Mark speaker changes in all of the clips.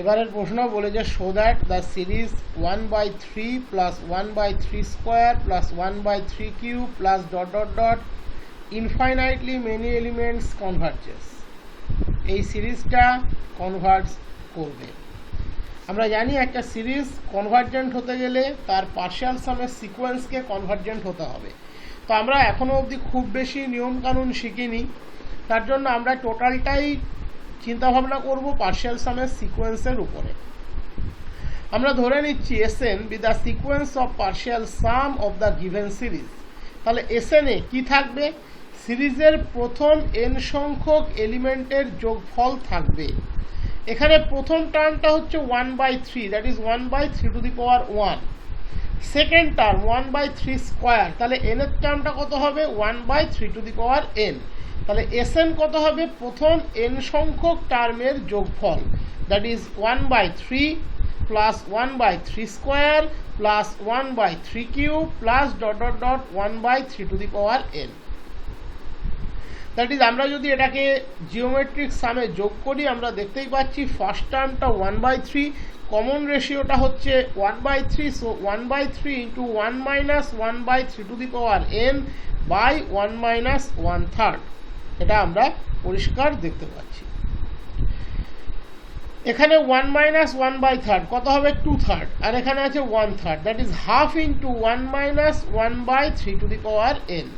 Speaker 1: এবারের প্রশ্ন বলে যে show that the series 1/3 plus 1/3 square plus 1/3 cube plus dot dot dot infinitely many elements কনভার্জেস। এই সিরিজটা কনভার্জ করবে। আমরা জানি একটা সিরিজ কনভার্জেন্ট হতে গেলে তার পার্শিয়াল সামের সিকোয়েন্সকে কনভার্জেন্ট হতে হবে। তো আমরা এখনও অবধি খুব বেশি নিয়মকানুন শিখিনি, তার জন্য আমরা টোটালটাই চিন্তাভাবনা করব পার্শিয়াল সামের সিকোয়েন্সের উপরে। আমরা ধরে নিচ্ছি SN be the sequence of partial sum of the given series. তাহলে এসএনে কি থাকবে? সিরিজের প্রথম এন সংখ্যক এলিমেন্টের যোগফল থাকবে। এখানে প্রথম টার্মটা হচ্ছে 1/3, that is 1/3 to the power 1। Second term 1/3 square, তাহলে এন এর টার্মটা কত হবে? 1/3 টু দি পাওয়ার এন। তাহলে এসএন কত হবে? প্রথম এন সংখ্যক টার্মের যোগফল, that is 1/3 plus 1/3 square plus 1/3 cube plus dot dot dot 1/3 to the power N. That is আমরা যদি এটাকে জিওমেট্রিক সামে যোগ করি আমরা দেখতেই পাচ্ছি ফার্স্ট টার্মটা 1/3, কমন রেশিওটা হচ্ছে 1/3, so 1/3 into 1 minus 1/3 to the power N by 1 minus 1/3। এটা আমরা পরিষ্কার দেখতে পাচ্ছি। এখানে 1 মাইনাস 1/3 কত হবে? 2/3, আর এখানে আছে 1/3, that is half into 1 minus 1/3 to the power n.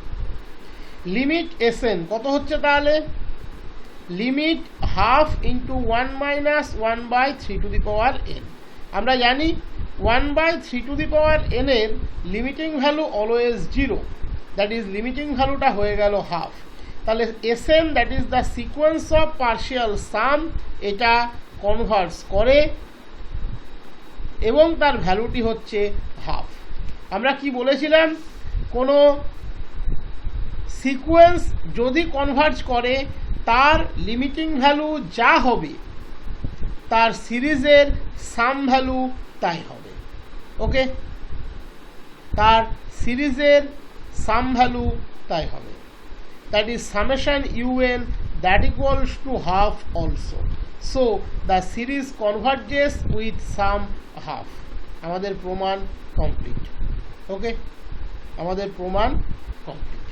Speaker 1: Limit SN কত হচ্ছে তাহলে? Limit half into 1 minus 1/3 to the power n. আমরা জানি 1/3 টু দি পাওয়ার এন এর limiting value always 0, that is limiting ভ্যালুটা হয়ে গেল হাফ। তাহলে SN that is the sequence of partial sum, এটা কনভার্স করে এবং তার ভ্যালুটি হচ্ছে হাফ। আমরা কি বলেছিলাম? কোনো সিকোয়েন্স যদি কনভার্জ করে তার লিমিটিং ভ্যালু যা হবে তার সিরিজের সাম ভ্যালু তাই হবে। ওকে, তার সিরিজের সাম ভ্যালু তাই হবে, that is summation un that equals to half also. So the series converges with sum half. আমাদের প্রমাণ কমপ্লিট। ওকে, আমাদের প্রমাণ কমপ্লিট।